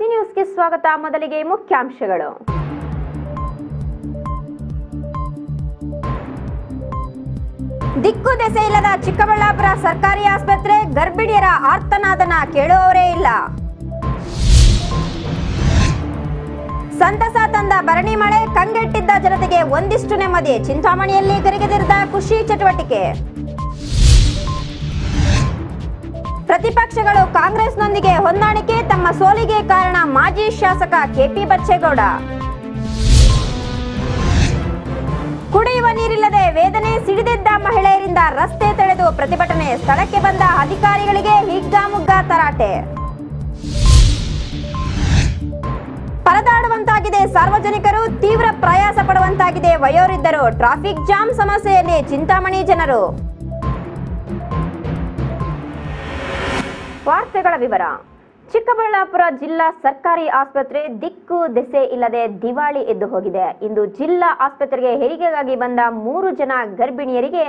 C ನ್ಯೂಸ್ಗೆ ಸ್ವಾಗತ. ಮೊದಲಿಗೆ ಮುಖ್ಯಾಂಶಗಳು. ದಿಕ್ಕು ದೆಸೆ ಇಲ್ಲದ ಚಿಕ್ಕಬಳ್ಳಾಪುರ ಸರ್ಕಾರಿ ಆಸ್ಪತ್ರೆ, ಗರ್ಭಿಣಿಯರ ಆರ್ತನಾದನ ಕೇಳುವವರೇ ಇಲ್ಲ. ಸಂತಸ ತಂದ ಭರಣಿ ಮಳೆ, ಕಂಗೆಟ್ಟಿದ್ದ ಜನತೆಗೆ ಒಂದಿಷ್ಟು ನೆಮ್ಮದಿ. ಚಿಂತಾಮಣಿಯಲ್ಲಿ ಗರಿಗೆದಿರಿದ ಖುಷಿ ಚಟುವಟಿಕೆ. ಪ್ರತಿಪಕ್ಷಗಳು ಕಾಂಗ್ರೆಸ್ನೊಂದಿಗೆ ಹೊಂದಾಣಿಕೆ, ತಮ್ಮ ಸೋಲಿಗೆ ಕಾರಣ ಮಾಜಿ ಶಾಸಕ ಕೆಪಿ ಬಚ್ಚೇಗೌಡ. ಕುಡಿಯುವ ನೀರಿಲ್ಲದೆ ವೇದನೆ, ಸಿಡಿದೆದ್ದ ಮಹಿಳೆಯರಿಂದ ರಸ್ತೆ ತಡೆದು ಪ್ರತಿಭಟನೆ, ಸ್ಥಳಕ್ಕೆ ಬಂದ ಅಧಿಕಾರಿಗಳಿಗೆ ಹಿಗ್ಗಾಮುಗ್ಗಾ ತರಾಟೆ. ಪರದಾಡುವಂತಾಗಿದೆ ಸಾರ್ವಜನಿಕರು, ತೀವ್ರ ಪ್ರಯಾಸ ಪಡುವಂತಾಗಿದೆ ವಯೋವೃದ್ಧರು. ಟ್ರಾಫಿಕ್ ಜಾಮ್ ಸಮಸ್ಯೆಯಲ್ಲಿ ಚಿಂತಾಮಣಿ ಜನರು. ವಾರ್ತೆಗಳ ವಿವರ. ಚಿಕ್ಕಬಳ್ಳಾಪುರ ಜಿಲ್ಲಾ ಸರ್ಕಾರಿ ಆಸ್ಪತ್ರೆ ದಿಕ್ಕು ದೆಸೆ ಇಲ್ಲದೆ ದಿವಾಳಿ ಎದ್ದು ಹೋಗಿದೆ. ಇಂದು ಜಿಲ್ಲಾ ಆಸ್ಪತ್ರೆಗೆ ಹೆರಿಗೆಗಾಗಿ ಬಂದ 3 ಜನ ಗರ್ಭಿಣಿಯರಿಗೆ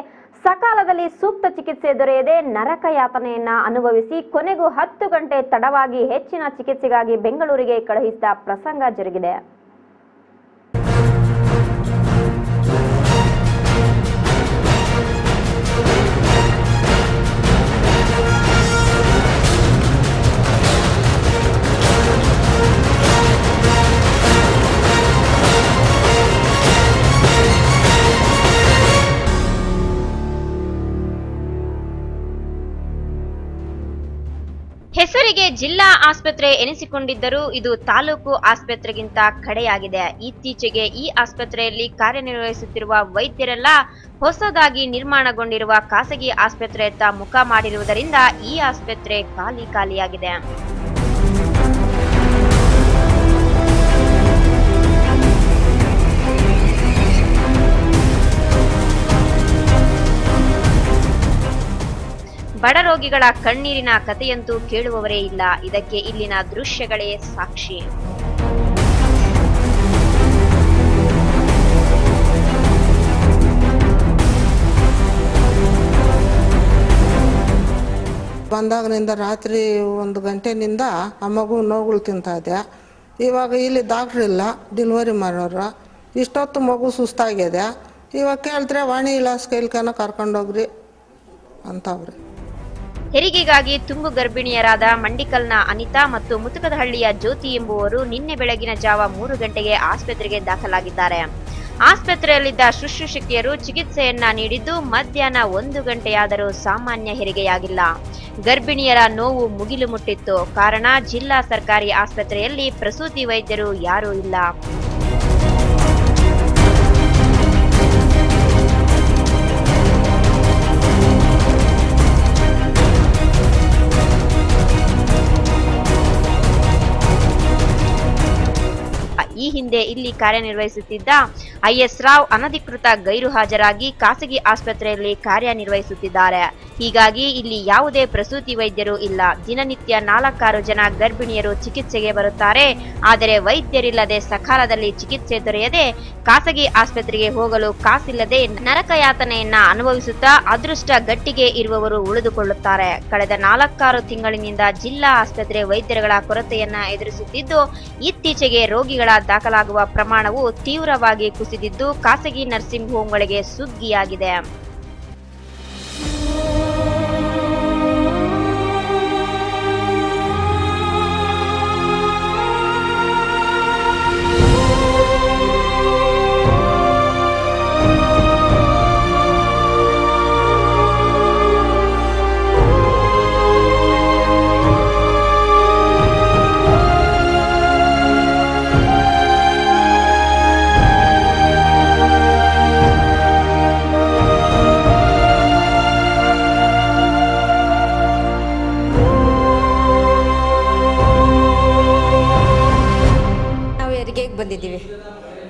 ಸಕಾಲದಲ್ಲಿ ಸೂಕ್ತ ಚಿಕಿತ್ಸೆ ದೊರೆಯದೆ ನರಕ ಯಾತನೆಯನ್ನ ಅನುಭವಿಸಿ ಕೊನೆಗೂ 10 ಗಂಟೆ ತಡವಾಗಿ ಹೆಚ್ಚಿನ ಚಿಕಿತ್ಸೆಗಾಗಿ ಬೆಂಗಳೂರಿಗೆ ಕಳುಹಿಸಿದ ಪ್ರಸಂಗ ಜರುಗಿದೆ. ಹೆಸರಿಗೆ ಜಿಲ್ಲಾ ಆಸ್ಪತ್ರೆ ಎನಿಸಿಕೊಂಡಿದ್ದರೂ ಇದು ತಾಲೂಕು ಆಸ್ಪತ್ರೆಗಿಂತ ಕಡೆಯಾಗಿದೆ. ಇತ್ತೀಚೆಗೆ ಈ ಆಸ್ಪತ್ರೆಯಲ್ಲಿ ಕಾರ್ಯನಿರ್ವಹಿಸುತ್ತಿರುವ ವೈದ್ಯರೆಲ್ಲ ಹೊಸದಾಗಿ ನಿರ್ಮಾಣಗೊಂಡಿರುವ ಖಾಸಗಿ ಆಸ್ಪತ್ರೆಯತ್ತ ಮುಖ ಮಾಡಿರುವುದರಿಂದ ಈ ಆಸ್ಪತ್ರೆ ಖಾಲಿಯಾಗಿದೆ. ಬಡ ರೋಗಿಗಳ ಕಣ್ಣೀರಿನ ಕಥೆಯಂತೂ ಕೇಳುವವರೇ ಇಲ್ಲ. ಇದಕ್ಕೆ ಇಲ್ಲಿನ ದೃಶ್ಯಗಳೇ ಸಾಕ್ಷಿ. ಬಂದಾಗನಿಂದ ರಾತ್ರಿ 1 ಗಂಟೆನಿಂದ ಆ ಮಗು ನೋವುಗಳು ತಿಂತಾ ಇದೆ. ಇವಾಗ ಇಲ್ಲಿ ಡಾಕ್ಟ್ರ್ ಇಲ್ಲ, ಡೆಲಿವರಿ ಮಾಡೋರು. ಇಷ್ಟೊತ್ತು ಮಗು ಸುಸ್ತಾಗಿದೆ. ಇವಾಗ ಕೇಳಿದ್ರೆ ವಾಣಿ ವಿಲಾಸ್ ಕೈಲ್ಕನ ಕರ್ಕೊಂಡೋಗ್ರಿ ಅಂತವ್ರಿ. ಹೆರಿಗೆಗಾಗಿ ತುಂಬು ಗರ್ಭಿಣಿಯರಾದ ಮಂಡಿಕಲ್ನ ಅನಿತಾ ಮತ್ತು ಮುತುಕದಹಳ್ಳಿಯ ಜ್ಯೋತಿ ಎಂಬುವರು ನಿನ್ನೆ ಬೆಳಗಿನ ಜಾವ 3 ಗಂಟೆಗೆ ಆಸ್ಪತ್ರೆಗೆ ದಾಖಲಾಗಿದ್ದಾರೆ. ಆಸ್ಪತ್ರೆಯಲ್ಲಿದ್ದ ಶುಶ್ರೂಷಕಿಯರು ಚಿಕಿತ್ಸೆಯನ್ನ ನೀಡಿದ್ದು ಮಧ್ಯಾಹ್ನ 1 ಗಂಟೆಯಾದರೂ ಸಾಮಾನ್ಯ ಹೆರಿಗೆಯಾಗಿಲ್ಲ. ಗರ್ಭಿಣಿಯರ ನೋವು ಮುಗಿಲು ಮುಟ್ಟಿತ್ತು. ಕಾರಣ ಜಿಲ್ಲಾ ಸರ್ಕಾರಿ ಆಸ್ಪತ್ರೆಯಲ್ಲಿ ಪ್ರಸೂತಿ ವೈದ್ಯರು ಯಾರೂ ಇಲ್ಲ. ಈ ಹಿಂದೆ ಇಲ್ಲಿ ಕಾರ್ಯನಿರ್ವಹಿಸುತ್ತಿದ್ದ ಐಎಸ್ ರಾವ್ ಅನಧಿಕೃತ ಗೈರು ಹಾಜರಾಗಿ ಖಾಸಗಿ ಆಸ್ಪತ್ರೆಯಲ್ಲಿ ಕಾರ್ಯನಿರ್ವಹಿಸುತ್ತಿದ್ದಾರೆ. ಹೀಗಾಗಿ ಇಲ್ಲಿ ಯಾವುದೇ ಪ್ರಸೂತಿ ವೈದ್ಯರು ಇಲ್ಲ. ದಿನನಿತ್ಯ 4-6 ಜನ ಗರ್ಭಿಣಿಯರು ಚಿಕಿತ್ಸೆಗೆ ಬರುತ್ತಾರೆ. ಆದರೆ ವೈದ್ಯರಿಲ್ಲದೆ ಸಕಾಲದಲ್ಲಿ ಚಿಕಿತ್ಸೆ ದೊರೆಯದೆ ಖಾಸಗಿ ಆಸ್ಪತ್ರೆಗೆ ಹೋಗಲು ಕಾಸಿಲ್ಲದೆ ನರಕಯಾತನೆಯನ್ನ ಅನುಭವಿಸುತ್ತಾ ಅದೃಷ್ಟ ಗಟ್ಟಿಗೆ ಇರುವವರು ಉಳಿದುಕೊಳ್ಳುತ್ತಾರೆ. ಕಳೆದ 4-6 ತಿಂಗಳಿನಿಂದ ಜಿಲ್ಲಾ ಆಸ್ಪತ್ರೆ ವೈದ್ಯರುಗಳ ಕೊರತೆಯನ್ನ ಎದುರಿಸುತ್ತಿದ್ದು ಇತ್ತೀಚೆಗೆ ರೋಗಿಗಳ ದಾಖಲಾಗುವ ಪ್ರಮಾಣವು ತೀವ್ರವಾಗಿ ಕುಸಿದಿದ್ದು ಖಾಸಗಿ ನರ್ಸಿಂಗ್ ಹೋಂಗಳಿಗೆ ಸುಗ್ಗಿಯಾಗಿದೆ.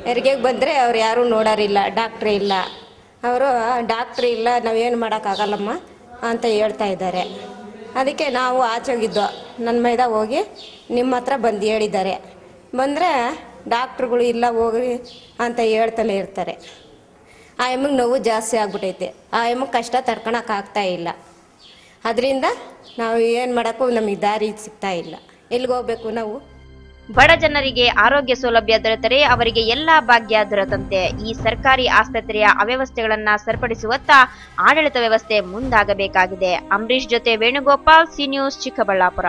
ಹೆರಿಗೆಗೆ ಬಂದರೆ ಅವ್ರು ಯಾರೂ ನೋಡೋರಿಲ್ಲ, ಡಾಕ್ಟ್ರೇ ಇಲ್ಲ. ಅವರು ಡಾಕ್ಟ್ರ್ ಇಲ್ಲ, ನಾವೇನು ಮಾಡೋಕ್ಕಾಗಲ್ಲಮ್ಮ ಅಂತ ಹೇಳ್ತಾ ಇದ್ದಾರೆ. ಅದಕ್ಕೆ ನಾವು ಆಚೆಗಿದ್ದೋ ನನ್ನ ಮೈದ ಹೋಗಿ ನಿಮ್ಮ ಹತ್ರ ಬಂದು ಹೇಳಿದ್ದಾರೆ. ಬಂದರೆ ಡಾಕ್ಟ್ರುಗಳು ಇಲ್ಲ ಹೋಗ್ರಿ ಅಂತ ಹೇಳ್ತಲೇ ಇರ್ತಾರೆ. ಆ ಎಮ್ಮಗೆ ನೋವು ಜಾಸ್ತಿ ಆಗ್ಬಿಟ್ಟೈತೆ. ಆ ಎಮ್ಮಗೆ ಕಷ್ಟ ತಡ್ಕೊಳಕ್ಕಾಗ್ತಾ ಇಲ್ಲ. ಅದರಿಂದ ನಾವು ಏನು ಮಾಡೋಕ್ಕೂ ನಮಗೆ ದಾರಿ ಸಿಗ್ತಾ ಇಲ್ಲ. ಎಲ್ಲಿಗೆ ಹೋಗ್ಬೇಕು ನಾವು? ಬಡ ಜನರಿಗೆ ಆರೋಗ್ಯ ಸೌಲಭ್ಯ ದೊರೆತರೆ ಅವರಿಗೆ ಎಲ್ಲಾ ಭಾಗ್ಯ ದೊರೆತಂತೆ. ಈ ಸರ್ಕಾರಿ ಆಸ್ಪತ್ರೆಯ ಅವ್ಯವಸ್ಥೆಗಳನ್ನ ಸರಿಪಡಿಸುವತ್ತ ಆಡಳಿತ ವ್ಯವಸ್ಥೆ ಮುಂದಾಗಬೇಕಾಗಿದೆ. ಅಂಬರೀಶ್ ಜೊತೆ ವೇಣುಗೋಪಾಲ್, ಸಿ ನ್ಯೂಸ್, ಚಿಕ್ಕಬಳ್ಳಾಪುರ.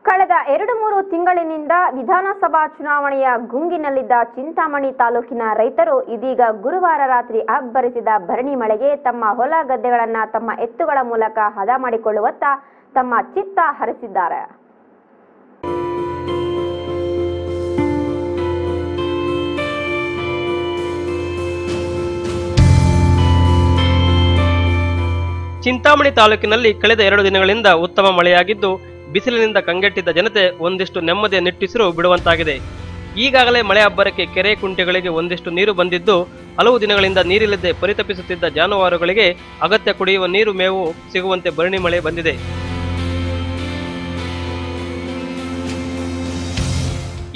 ಕಳೆದ 2-3 ತಿಂಗಳಿನಿಂದ ವಿಧಾನಸಭಾ ಚುನಾವಣೆಯ ಗುಂಗಿನಲ್ಲಿದ್ದ ಚಿಂತಾಮಣಿ ತಾಲೂಕಿನ ರೈತರು ಇದೀಗ ಗುರುವಾರ ರಾತ್ರಿ ಅಬ್ಬರಿಸಿದ ಭರಣಿ ಮಳೆಗೆ ತಮ್ಮ ಹೊಲ ಗದ್ದೆಗಳನ್ನ ತಮ್ಮ ಎತ್ತುಗಳ ಮೂಲಕ ಹದ ಮಾಡಿಕೊಳ್ಳುವತ್ತ ತಮ್ಮ ಚಿತ್ತ ಹರಿಸಿದ್ದಾರೆ. ಚಿಂತಾಮಣಿ ತಾಲೂಕಿನಲ್ಲಿ ಕಳೆದ 2 ದಿನಗಳಿಂದ ಉತ್ತಮ ಮಳೆಯಾಗಿದ್ದು ಬಿಸಿಲಿನಿಂದ ಕಂಗೆಟ್ಟಿದ್ದ ಜನತೆ ಒಂದಿಷ್ಟು ನೆಮ್ಮದಿಯ ನಿಟ್ಟುಸಿರು ಬಿಡುವಂತಾಗಿದೆ. ಈಗಾಗಲೇ ಮಳೆ ಅಬ್ಬರಕ್ಕೆ ಕೆರೆ ಕುಂಟೆಗಳಿಗೆ ಒಂದಿಷ್ಟು ನೀರು ಬಂದಿದ್ದು ಹಲವು ದಿನಗಳಿಂದ ನೀರಿಲ್ಲದೆ ಪರಿತಪಿಸುತ್ತಿದ್ದ ಜಾನುವಾರುಗಳಿಗೆ ಅಗತ್ಯ ಕುಡಿಯುವ ನೀರು, ಮೇವು ಸಿಗುವಂತೆ ಭರಣಿ ಮಳೆ ಬಂದಿದೆ.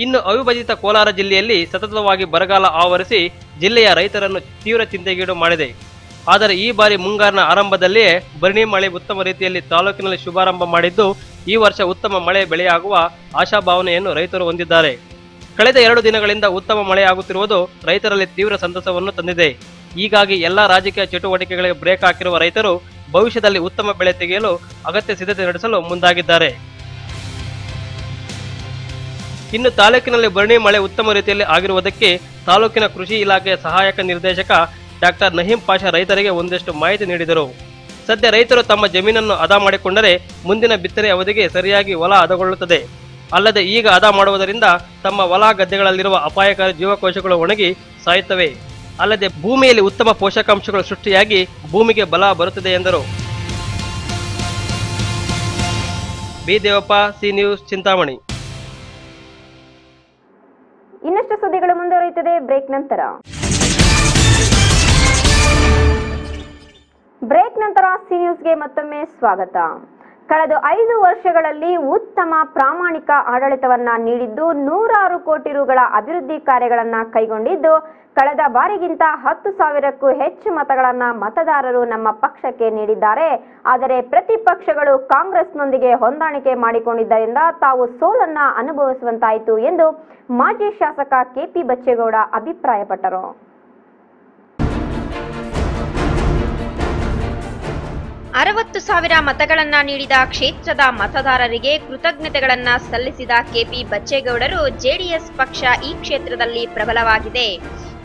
ಇನ್ನು ಅವಿಭಜಿತ ಕೋಲಾರ ಜಿಲ್ಲೆಯಲ್ಲಿ ಸತತವಾಗಿ ಬರಗಾಲ ಆವರಿಸಿ ಜಿಲ್ಲೆಯ ರೈತರನ್ನು ತೀವ್ರ ಚಿಂತೆಗೀಡು ಮಾಡಿದೆ. ಆದರೆ ಈ ಬಾರಿ ಮುಂಗಾರಿನ ಆರಂಭದಲ್ಲಿಯೇ ಭರಣಿ ಮಳೆ ಉತ್ತಮ ರೀತಿಯಲ್ಲಿ ತಾಲೂಕಿನಲ್ಲಿ ಶುಭಾರಂಭ ಮಾಡಿದ್ದು ಈ ವರ್ಷ ಉತ್ತಮ ಮಳೆ ಬೆಳೆಯಾಗುವ ಆಶಾಭಾವನೆಯನ್ನು ರೈತರು ಹೊಂದಿದ್ದಾರೆ. ಕಳೆದ 2 ದಿನಗಳಿಂದ ಉತ್ತಮ ಮಳೆಯಾಗುತ್ತಿರುವುದು ರೈತರಲ್ಲಿ ತೀವ್ರ ಸಂತಸವನ್ನು ತಂದಿದೆ. ಹೀಗಾಗಿ ಎಲ್ಲಾ ರಾಜಕೀಯ ಚಟುವಟಿಕೆಗಳಿಗೆ ಬ್ರೇಕ್ ಹಾಕಿರುವ ರೈತರು ಭವಿಷ್ಯದಲ್ಲಿ ಉತ್ತಮ ಬೆಳೆ ತೆಗೆಯಲು ಅಗತ್ಯ ಸಿದ್ಧತೆ ನಡೆಸಲು ಮುಂದಾಗಿದ್ದಾರೆ. ಇನ್ನು ತಾಲೂಕಿನಲ್ಲಿ ಭರಣಿ ಮಳೆ ಉತ್ತಮ ರೀತಿಯಲ್ಲಿ ಆಗಿರುವುದಕ್ಕೆ ತಾಲೂಕಿನ ಕೃಷಿ ಇಲಾಖೆಯ ಸಹಾಯಕ ನಿರ್ದೇಶಕ ಡಾಕ್ಟರ್ ನಹೀಂ ಪಾಷಾ ರೈತರಿಗೆ ಒಂದಷ್ಟು ಮಾಹಿತಿ ನೀಡಿದರು. ಸದ್ಯ ರೈತರು ತಮ್ಮ ಜಮೀನನ್ನು ಅದ ಮಾಡಿಕೊಂಡರೆ ಮುಂದಿನ ಬಿತ್ತನೆ ಅವಧಿಗೆ ಸರಿಯಾಗಿ ಹೊಲ ಹದಗೊಳ್ಳುತ್ತದೆ. ಅಲ್ಲದೆ ಈಗ ಅದ ಮಾಡುವುದರಿಂದ ತಮ್ಮ ಹೊಲ ಗದ್ದೆಗಳಲ್ಲಿರುವ ಅಪಾಯಕಾರಿ ಜೀವಕೋಶಗಳು ಒಣಗಿ ಸಾಯುತ್ತವೆ. ಅಲ್ಲದೆ ಭೂಮಿಯಲ್ಲಿ ಉತ್ತಮ ಪೋಷಕಾಂಶಗಳು ಸೃಷ್ಟಿಯಾಗಿ ಭೂಮಿಗೆ ಬಲ ಬರುತ್ತದೆ ಎಂದರು. B Devappa, C news, Chintamani. ಇನ್ನಷ್ಟು ಸುದ್ದಿಗಳು ಮುಂದುವರಿಯುತ್ತದೆ ಬ್ರೇಕ್ ನಂತರ. ಬ್ರೇಕ್ ನಂತರ ಸಿ ನ್ಯೂಸ್ಗೆ ಮತ್ತೊಮ್ಮೆ ಸ್ವಾಗತ. ಕಳೆದ 5 ವರ್ಷಗಳಲ್ಲಿ ಉತ್ತಮ ಪ್ರಾಮಾಣಿಕ ಆಡಳಿತವನ್ನ ನೀಡಿದ್ದು ನೂರಾರು ಕೋಟಿ ರುಗಳ ಅಭಿವೃದ್ಧಿ ಕಾರ್ಯಗಳನ್ನ ಕೈಗೊಂಡಿದ್ದು ಕಳೆದ ಬಾರಿಗಿಂತ 10,000ಕ್ಕೂ ಹೆಚ್ಚು ಮತಗಳನ್ನ ಮತದಾರರು ನಮ್ಮ ಪಕ್ಷಕ್ಕೆ ನೀಡಿದ್ದಾರೆ. ಆದರೆ ಪ್ರತಿಪಕ್ಷಗಳು ಕಾಂಗ್ರೆಸ್ನೊಂದಿಗೆ ಹೊಂದಾಣಿಕೆ ಮಾಡಿಕೊಂಡಿದ್ದರಿಂದ ತಾವು ಸೋಲನ್ನ ಅನುಭವಿಸುವಂತಾಯಿತು ಎಂದು ಮಾಜಿ ಶಾಸಕ ಕೆಪಿ ಬಚ್ಚೇಗೌಡ ಅಭಿಪ್ರಾಯಪಟ್ಟರು. 60,000 ಮತಗಳನ್ನ ನೀಡಿದ ಕ್ಷೇತ್ರದ ಮತದಾರರಿಗೆ ಕೃತಜ್ಞತೆಗಳನ್ನ ಸಲ್ಲಿಸಿದ ಕೆಪಿ ಬಚ್ಚೇಗೌಡರು, ಜೆಡಿಎಸ್ ಪಕ್ಷ ಈ ಕ್ಷೇತ್ರದಲ್ಲಿ ಪ್ರಬಲವಾಗಿದೆ,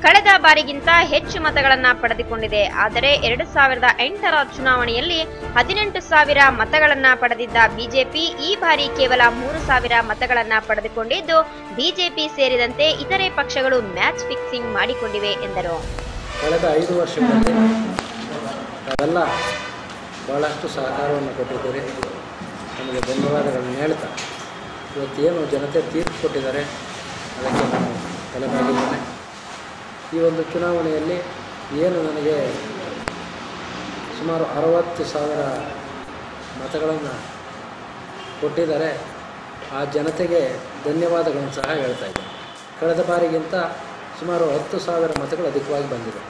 ಕಳೆದ ಬಾರಿಗಿಂತ ಹೆಚ್ಚು ಮತಗಳನ್ನ ಪಡೆದುಕೊಂಡಿದೆ. ಆದರೆ 2008ರ ಚುನಾವಣೆಯಲ್ಲಿ 18,000 ಮತಗಳನ್ನ ಪಡೆದಿದ್ದ ಬಿಜೆಪಿ ಈ ಬಾರಿ ಕೇವಲ 3,000 ಮತಗಳನ್ನ ಪಡೆದುಕೊಂಡಿದ್ದು ಬಿಜೆಪಿ ಸೇರಿದಂತೆ ಇತರೆ ಪಕ್ಷಗಳು ಮ್ಯಾಚ್ ಫಿಕ್ಸಿಂಗ್ ಮಾಡಿಕೊಂಡಿವೆ ಎಂದರು. ಕಳೆದ 5 ವರ್ಷಗಳಲ್ಲಿ ನಾವೆಲ್ಲ ಭಾಳಷ್ಟು ಸಹಕಾರವನ್ನು ಕೊಟ್ಟಿದ್ದೀರಿ. ನಮಗೆ ಧನ್ಯವಾದಗಳನ್ನು ಹೇಳ್ತಾ ಇವತ್ತೇನು ಜನತೆ ತೀರ್ಪು ಕೊಟ್ಟಿದ್ದಾರೆ ಅದಕ್ಕೆ ನಾನು ತಲೆಬಾಗಿದ್ದೇನೆ. ಈ ಒಂದು ಚುನಾವಣೆಯಲ್ಲಿ ಏನು ನನಗೆ ಸುಮಾರು 60,000 ಮತಗಳನ್ನು ಕೊಟ್ಟಿದ್ದಾರೆ, ಆ ಜನತೆಗೆ ಧನ್ಯವಾದಗಳನ್ನು ಸಹ ಹೇಳ್ತಾ ಇದ್ದೇನೆ. ಕಳೆದ ಬಾರಿಗಿಂತ ಸುಮಾರು 10,000 ಮತಗಳು ಅಧಿಕವಾಗಿ ಬಂದಿದೆ.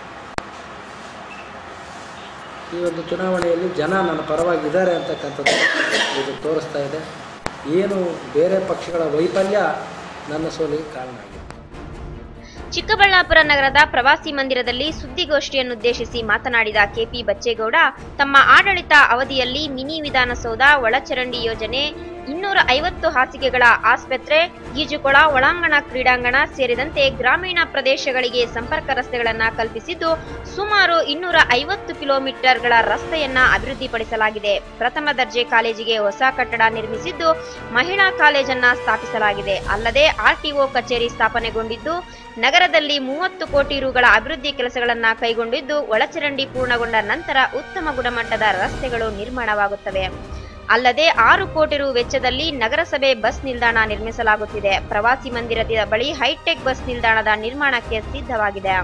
ಈ ಒಂದು ಚುನಾವಣೆಯಲ್ಲಿ ಜನ ನನ್ನ ಪರವಾಗಿದ್ದಾರೆ ಅಂತಕ್ಕಂಥದ್ದು ಇದು ತೋರಿಸ್ತಾ ಇದೆ. ಏನು ಬೇರೆ ಪಕ್ಷಗಳ ವೈಫಲ್ಯ ನನ್ನ ಸೋಲಿಗೆ ಕಾರಣ ಆಗಿದೆ. ಚಿಕ್ಕಬಳ್ಳಾಪುರ ನಗರದ ಪ್ರವಾಸಿ ಮಂದಿರದಲ್ಲಿ ಸುದ್ದಿಗೋಷ್ಠಿಯನ್ನುದ್ದೇಶಿಸಿ ಮಾತನಾಡಿದ ಕೆಪಿ ಬಚ್ಚೇಗೌಡ, ತಮ್ಮ ಆಡಳಿತ ಅವಧಿಯಲ್ಲಿ ಮಿನಿ ವಿಧಾನಸೌಧ, ಒಳಚರಂಡಿ ಯೋಜನೆ, 250 ಹಾಸಿಗೆಗಳ ಆಸ್ಪತ್ರೆ, ಈಜುಕೊಳ, ಒಳಾಂಗಣ ಕ್ರೀಡಾಂಗಣ ಸೇರಿದಂತೆ ಗ್ರಾಮೀಣ ಪ್ರದೇಶಗಳಿಗೆ ಸಂಪರ್ಕ ರಸ್ತೆಗಳನ್ನು ಕಲ್ಪಿಸಿದ್ದು ಸುಮಾರು 250 ಕಿಲೋಮೀಟರ್ಗಳ ರಸ್ತೆಯನ್ನ ಅಭಿವೃದ್ಧಿಪಡಿಸಲಾಗಿದೆ. ಪ್ರಥಮ ದರ್ಜೆ ಕಾಲೇಜಿಗೆ ಹೊಸ ಕಟ್ಟಡ ನಿರ್ಮಿಸಿದ್ದು ಮಹಿಳಾ ಕಾಲೇಜನ್ನ ಸ್ಥಾಪಿಸಲಾಗಿದೆ. ಅಲ್ಲದೆ ಆರ್ಟಿಒ ಕಚೇರಿ ಸ್ಥಾಪನೆಗೊಂಡಿದ್ದು ನಗರದಲ್ಲಿ 30 ಕೋಟಿ ರುಗಳ ಅಭಿವೃದ್ಧಿ ಕೆಲಸಗಳನ್ನ ಕೈಗೊಂಡಿದ್ದು ಒಳಚರಂಡಿ ಪೂರ್ಣಗೊಂಡ ನಂತರ ಉತ್ತಮ ಗುಣಮಟ್ಟದ ರಸ್ತೆಗಳು ನಿರ್ಮಾಣವಾಗುತ್ತವೆ. ಅಲ್ಲದೆ 6 ಕೋಟಿ ರು ವೆಚ್ಚದಲ್ಲಿ ನಗರಸಭೆ ಬಸ್ ನಿಲ್ದಾಣ ನಿರ್ಮಿಸಲಾಗುತ್ತಿದೆ. ಪ್ರವಾಸಿ ಮಂದಿರದ ಬಳಿ ಹೈಟೆಕ್ ಬಸ್ ನಿಲ್ದಾಣದ ನಿರ್ಮಾಣಕ್ಕೆ ಸಿದ್ಧವಾಗಿದೆ.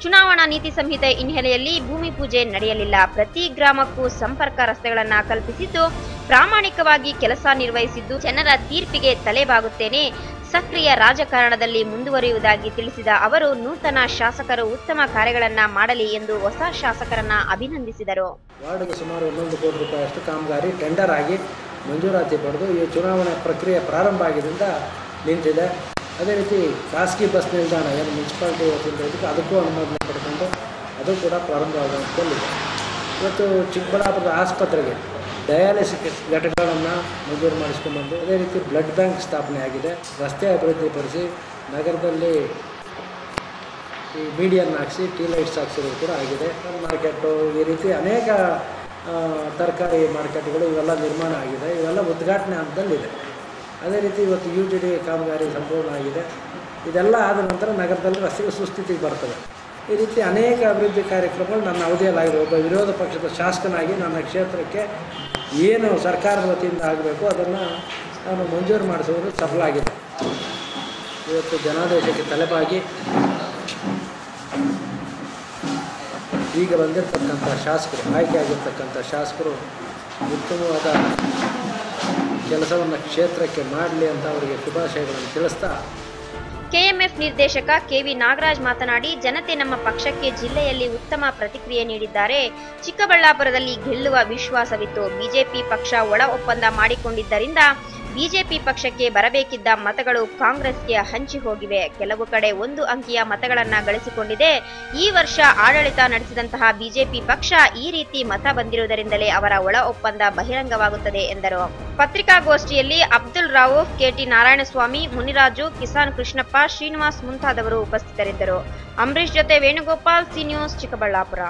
ಚುನಾವಣಾ ನೀತಿ ಸಂಹಿತೆ ಹಿನ್ನೆಲೆಯಲ್ಲಿ ಭೂಮಿ ಪೂಜೆ ನಡೆಯಲಿಲ್ಲ. ಪ್ರತಿ ಗ್ರಾಮಕ್ಕೂ ಸಂಪರ್ಕ ರಸ್ತೆಗಳನ್ನು ಕಲ್ಪಿಸಿದ್ದು ಪ್ರಾಮಾಣಿಕವಾಗಿ ಕೆಲಸ ನಿರ್ವಹಿಸಿದ್ದು ಜನರ ತೀರ್ಪಿಗೆ ತಲೆಬಾಗುತ್ತೇನೆ. ಸಕ್ರಿಯ ರಾಜಕಾರಣದಲ್ಲಿ ಮುಂದುವರಿಯುವುದಾಗಿ ತಿಳಿಸಿದ ಅವರು, ನೂತನ ಶಾಸಕರು ಉತ್ತಮ ಕಾರ್ಯಗಳನ್ನ ಮಾಡಲಿ ಎಂದು ಹೊಸ ಶಾಸಕರನ್ನ ಅಭಿನಂದಿಸಿದರು. ವಾರ್ಡ್ಗೆ ಸುಮಾರು 11 ಕೋಟಿ ರೂಪಾಯಿಯಷ್ಟು ಕಾಮಗಾರಿ ಟೆಂಡರ್ ಆಗಿ ಮಂಜೂರಾತಿ ಪಡೆದು ಈ ಚುನಾವಣೆ ಪ್ರಕ್ರಿಯೆ ಪ್ರಾರಂಭ ಆಗಿದ್ದರಿಂದ ನಿಂತಿದೆ. ಅದೇ ರೀತಿ ಖಾಸಗಿ ಬಸ್ ನಿಲ್ದಾಣ ಏನು ಮುನ್ಸಿಪಾಲ್ಟಿ ವತಿಯಿಂದ ಇದಕ್ಕೆ ಅದಕ್ಕೂ ಅನುಮೋದನೆ ಪಡ್ಕೊಂಡು ಅದು ಕೂಡ ಪ್ರಾರಂಭ ಆಗುವಂಥಲ್ಲಿದೆ. ಇವತ್ತು ಚಿಕ್ಕಬಳ್ಳಾಪುರದ ಆಸ್ಪತ್ರೆಗೆ ಡಯಾಲಿಸಿಸ್ ಘಟಕಗಳನ್ನು ಮಂಜೂರು ಮಾಡಿಸ್ಕೊಂಡ್ಬಂದು ಅದೇ ರೀತಿ ಬ್ಲಡ್ ಬ್ಯಾಂಕ್ ಸ್ಥಾಪನೆ ಆಗಿದೆ. ರಸ್ತೆ ಅಭಿವೃದ್ಧಿಪಡಿಸಿ ನಗರದಲ್ಲಿ ಈ ಮೀಡಿಯನ್ ಹಾಕಿಸಿ ಟೀ ಲೈಟ್ಸ್ ಹಾಕ್ಸಿರೋದು ಕೂಡ ಆಗಿದೆ. ಮಾರ್ಕೆಟು ಈ ರೀತಿ ಅನೇಕ ತರಕಾರಿ ಮಾರ್ಕೆಟ್ಗಳು ಇವೆಲ್ಲ ನಿರ್ಮಾಣ ಆಗಿದೆ. ಇವೆಲ್ಲ ಉದ್ಘಾಟನೆ ಹಂತದಲ್ಲಿದೆ. ಅದೇ ರೀತಿ ಇವತ್ತು UGD ಕಾಮಗಾರಿ ಸಂಪೂರ್ಣ ಆಗಿದೆ. ಇದೆಲ್ಲ ಆದ ನಂತರ ನಗರದಲ್ಲಿ ರಸ್ತೆಗಳು ಸುಸ್ಥಿತಿಗೆ ಬರ್ತವೆ. ಈ ರೀತಿ ಅನೇಕ ಅಭಿವೃದ್ಧಿ ಕಾರ್ಯಕ್ರಮಗಳು ನನ್ನ ಅವಧಿಯಲ್ಲಾಗಿದೆ. ಒಬ್ಬ ವಿರೋಧ ಪಕ್ಷದ ಶಾಸಕನಾಗಿ ನನ್ನ ಕ್ಷೇತ್ರಕ್ಕೆ ಏನು ಸರ್ಕಾರದ ವತಿಯಿಂದ ಆಗಬೇಕು ಅದನ್ನು ನಾನು ಮಂಜೂರು ಮಾಡಿಸುವುದು ಸಫಲ ಆಗಿದೆ. ಇವತ್ತು ಜನಾದೇಶಕ್ಕೆ ತಲೆಬಾಗಿ ಈಗ ಬಂದಿರತಕ್ಕಂಥ ಶಾಸಕರು, ಆಯ್ಕೆ ಆಗಿರ್ತಕ್ಕಂಥ ಶಾಸಕರು ಉತ್ತಮವಾದ ಕೆಲಸವನ್ನು ಕ್ಷೇತ್ರಕ್ಕೆ ಮಾಡಲಿ ಅಂತ ಅವರಿಗೆ ಶುಭಾಶಯಗಳನ್ನು ತಿಳಿಸ್ತಾ ಕೆಎಂಎಫ್ ನಿರ್ದೇಶಕ ಕೆವಿ ನಾಗರಾಜ್ ಮಾತನಾಡಿ, ಜನತೆ ನಮ್ಮ ಪಕ್ಷಕ್ಕೆ ಜಿಲ್ಲೆಯಲ್ಲಿ ಉತ್ತಮ ಪ್ರತಿಕ್ರಿಯೆ ನೀಡಿದ್ದಾರೆ. ಚಿಕ್ಕಬಳ್ಳಾಪುರದಲ್ಲಿ ಗೆಲ್ಲುವ ವಿಶ್ವಾಸವಿತ್ತು. ಬಿಜೆಪಿ ಪಕ್ಷ ಒಳ ಒಪ್ಪಂದ ಮಾಡಿಕೊಂಡಿದ್ದರಿಂದ ಬಿಜೆಪಿ ಪಕ್ಷಕ್ಕೆ ಬರಬೇಕಿದ್ದ ಮತಗಳು ಕಾಂಗ್ರೆಸ್ಗೆ ಹಂಚಿ ಹೋಗಿವೆ. ಕೆಲವು ಕಡೆ 1 ಅಂಕಿಯ ಮತಗಳನ್ನ ಗಳಿಸಿಕೊಂಡಿದೆ. ಈ ವರ್ಷ ಆಡಳಿತ ನಡೆಸಿದಂತಹ ಬಿಜೆಪಿ ಪಕ್ಷ ಈ ರೀತಿ ಮತ ಬಂದಿರುವುದರಿಂದಲೇ ಅವರ ಒಳ ಒಪ್ಪಂದ ಬಹಿರಂಗವಾಗುತ್ತದೆ ಎಂದರು. ಪತ್ರಿಕಾಗೋಷ್ಠಿಯಲ್ಲಿ ಅಬ್ದುಲ್ ರಾವೂಫ್, ಕೆಟಿ ನಾರಾಯಣಸ್ವಾಮಿ, ಮುನಿರಾಜು, ಕಿಸಾನ್ ಕೃಷ್ಣಪ್ಪ, ಶ್ರೀನಿವಾಸ್ ಮುಂತಾದವರು ಉಪಸ್ಥಿತರಿದ್ದರು. ಅಂಬರೀಶ್ ಜೊತೆ ವೇಣುಗೋಪಾಲ್, ಸಿ ನ್ಯೂಸ್, ಚಿಕ್ಕಬಳ್ಳಾಪುರ.